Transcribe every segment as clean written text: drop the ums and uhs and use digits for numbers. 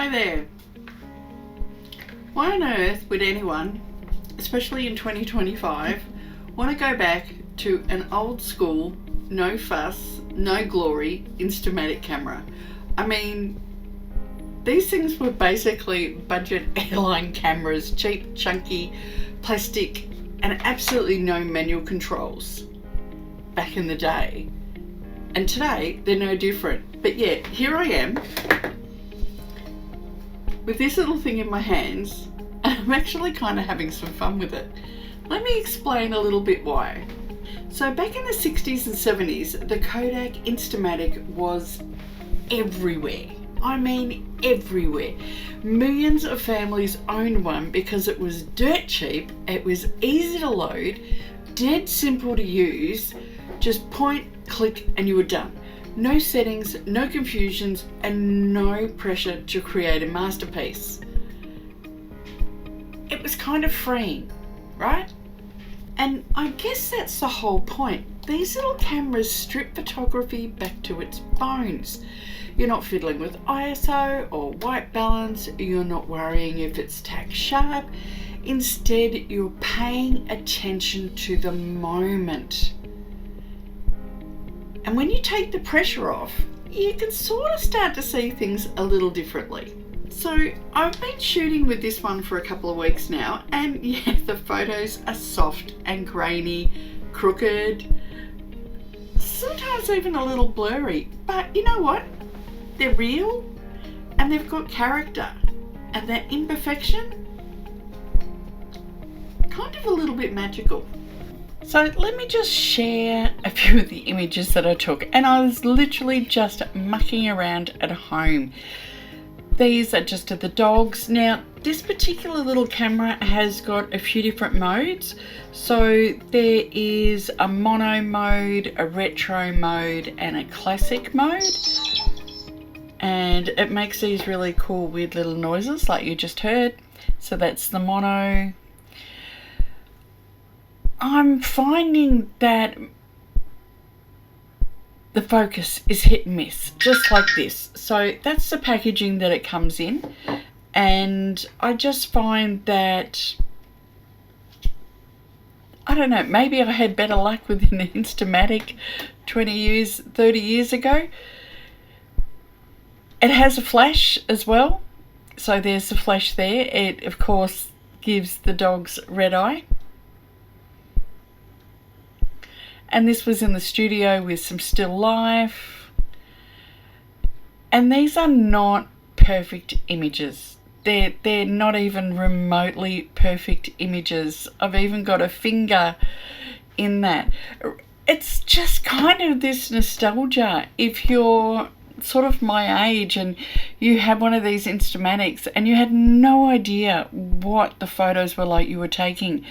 Hi there. Why on earth would anyone, especially in 2025, want to go back to an old school, no fuss, no glory Instamatic camera? I mean, these things were basically budget airline cameras, cheap, chunky, plastic, and absolutely no manual controls back in the day. And today, they're no different. But yeah, here I am with this little thing in my hands, and I'm actually kind of having some fun with it. Let me explain a little bit why. So back in the 60s and 70s, the Kodak Instamatic was everywhere. I mean everywhere. Millions of families owned one because it was dirt cheap, it was easy to load, dead simple to use, just point, click, and you were done. No settings, no confusions, and no pressure to create a masterpiece. It was kind of freeing, right? And I guess that's the whole point. These little cameras strip photography back to its bones. You're not fiddling with ISO or white balance, you're not worrying if it's tack sharp. Instead, you're paying attention to the moment. And when you take the pressure off, you can sort of start to see things a little differently. So I've been shooting with this one for a couple of weeks now, and yeah, the photos are soft and grainy, crooked, sometimes even a little blurry. But you know what? They're real and they've got character, and that imperfection, kind of a little bit magical. So let me just share a few of the images that I took, and I was literally just mucking around at home. These are just of the dogs. Now this particular little camera has got a few different modes. So there is a mono mode, a retro mode, and a classic mode. And it makes these really cool weird little noises like you just heard. So that's the mono. I'm finding that the focus is hit and miss, just like this. So that's the packaging that it comes in, and I just find that, I don't know, maybe I had better luck with an Instamatic 20 years, 30 years ago. It has a flash as well, so there's the flash there. It of course gives the dogs red eye. And this was in the studio with some still life. And these are not perfect images. They're not even remotely perfect images. I've even got a finger in that. It's just kind of this nostalgia. If you're sort of my age and you had one of these Instamatics and you had no idea what the photos were like you were taking,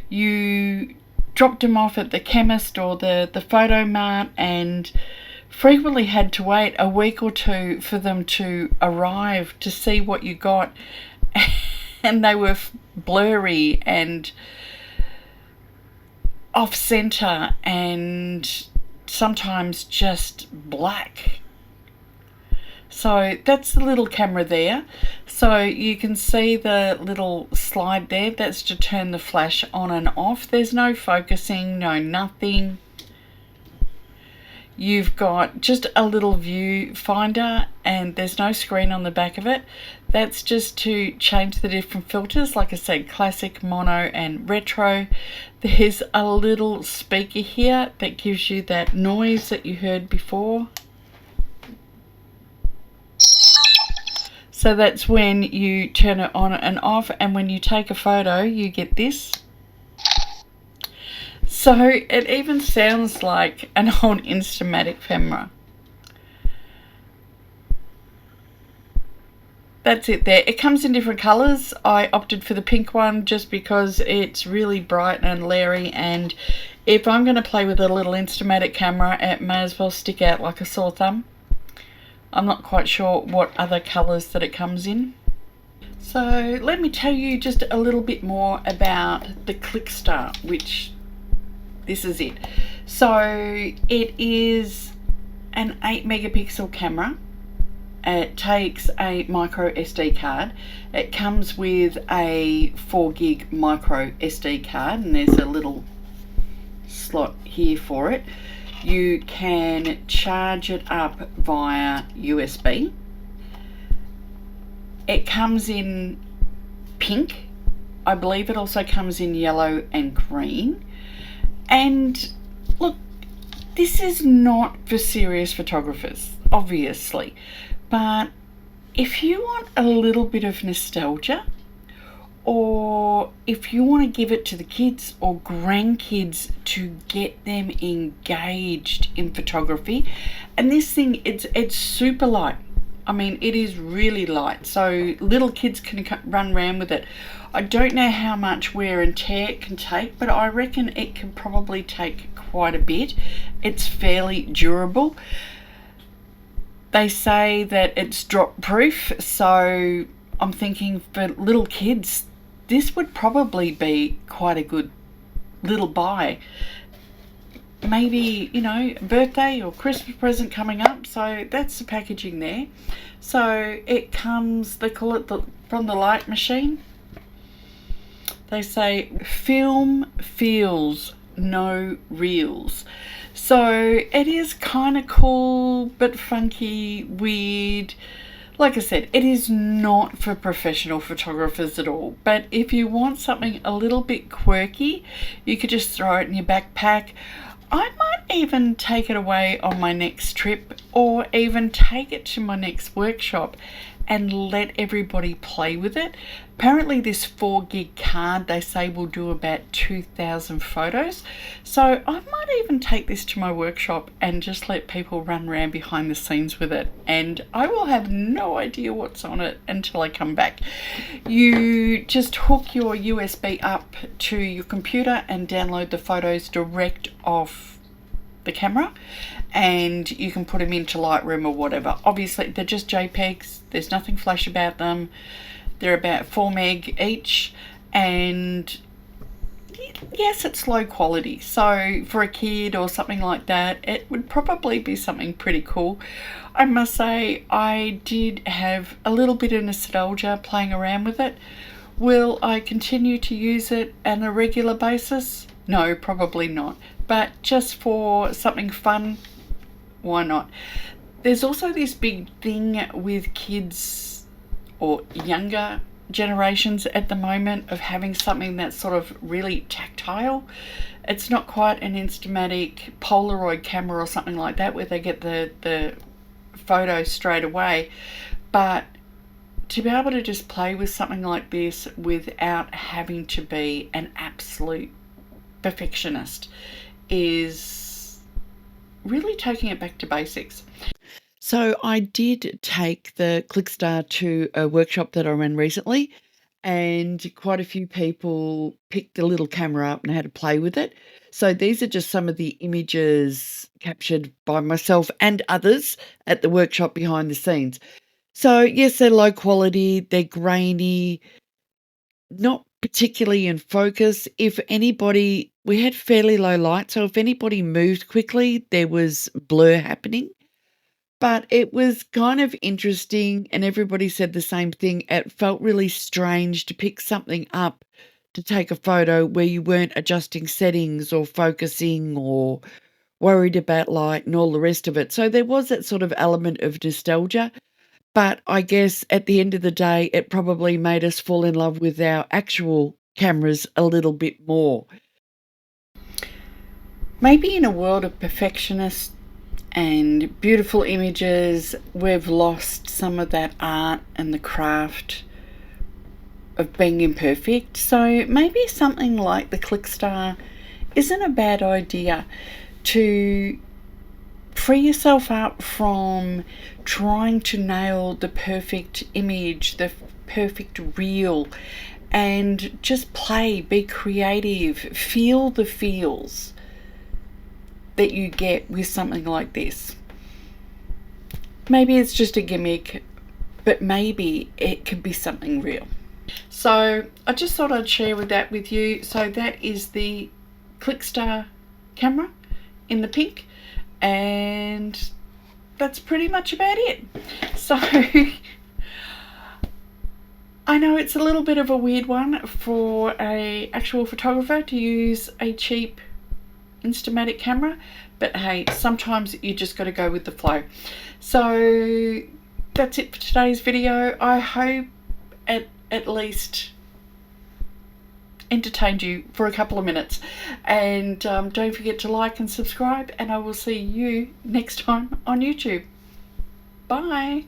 you dropped them off at the chemist or the photo mart and frequently had to wait a week or two for them to arrive to see what you got. And they were blurry and off center and sometimes just black. So that's the little camera there. So you can see the little slide there. That's to turn the flash on and off. There's no focusing, no nothing. You've got just a little viewfinder and there's no screen on the back of it. That's just to change the different filters. Like I said, classic, mono and retro. There's a little speaker here that gives you that noise that you heard before. So that's when you turn it on and off, and when you take a photo you get this. So it even sounds like an old Instamatic camera. That's it there. It comes in different colours. I opted for the pink one just because it's really bright and glary, and if I'm going to play with a little Instamatic camera it may as well stick out like a sore thumb. I'm not quite sure what other colours that it comes in. So let me tell you just a little bit more about the Clickster, which this is it. So it is an 8 megapixel camera It takes a micro SD card. It comes with a 4 gig micro SD card, and there's a little slot here for it. You can charge it up via USB. It comes in pink. I believe it also comes in yellow and green. And look, this is not for serious photographers, obviously, but if you want a little bit of nostalgia, or if you want to give it to the kids or grandkids to get them engaged in photography, and this thing, it's super light. I mean, it is really light, so little kids can run around with it. I don't know how much wear and tear it can take, but I reckon it can probably take quite a bit. It's fairly durable. They say that it's drop proof, so I'm thinking for little kids, this would probably be quite a good little buy. Maybe, you know, birthday or Christmas present coming up. So that's the packaging there. So it comes, they call it from the light machine. They say film feels, no reels. So it is kind of cool but funky, weird. Like I said, it is not for professional photographers at all, but if you want something a little bit quirky, you could just throw it in your backpack. I might even take it away on my next trip, or even take it to my next workshop and let everybody play with it. Apparently this 4 gig card, they say, will do about 2,000 photos. So I might even take this to my workshop and just let people run around behind the scenes with it. And I will have no idea what's on it until I come back. You just hook your USB up to your computer and download the photos direct off the camera, and you can put them into Lightroom or whatever. Obviously they're just JPEGs, there's nothing flash about them. They're about 4 meg each, and yes, it's low quality, so for a kid or something like that, it would probably be something pretty cool. I must say, I did have a little bit of nostalgia playing around with it. Will I continue to use it on a regular basis? No, probably not, but just for something fun, why not? There's also this big thing with kids or younger generations at the moment of having something that's sort of really tactile. It's not quite an Instamatic Polaroid camera or something like that where they get the photo straight away, but to be able to just play with something like this without having to be an absolute perfectionist is really taking it back to basics. So I did take the Clickster to a workshop that I ran recently, and quite a few people picked the little camera up and had to play with it. So these are just some of the images captured by myself and others at the workshop behind the scenes. So yes, they're low quality, they're grainy, not particularly in focus. If anybody, we had fairly low light, so if anybody moved quickly, there was blur happening. But it was kind of interesting, and everybody said the same thing. It felt really strange to pick something up to take a photo where you weren't adjusting settings or focusing or worried about light and all the rest of it. So there was that sort of element of nostalgia. But I guess at the end of the day, it probably made us fall in love with our actual cameras a little bit more. Maybe in a world of perfectionists and beautiful images, we've lost some of that art and the craft of being imperfect. So maybe something like the Clickster isn't a bad idea to free yourself up from trying to nail the perfect image, the perfect reel, and just play, be creative, feel the feels that you get with something like this. Maybe it's just a gimmick, but maybe it could be something real. So I just thought I'd share that with you. So that is the Clickster camera in the pink, and that's pretty much about it. So I know it's a little bit of a weird one for a actual photographer to use a cheap Instamatic camera, but hey, sometimes you just got to go with the flow. So that's it for today's video. I hope it at least entertained you for a couple of minutes, and don't forget to like and subscribe, and I will see you next time on YouTube. Bye.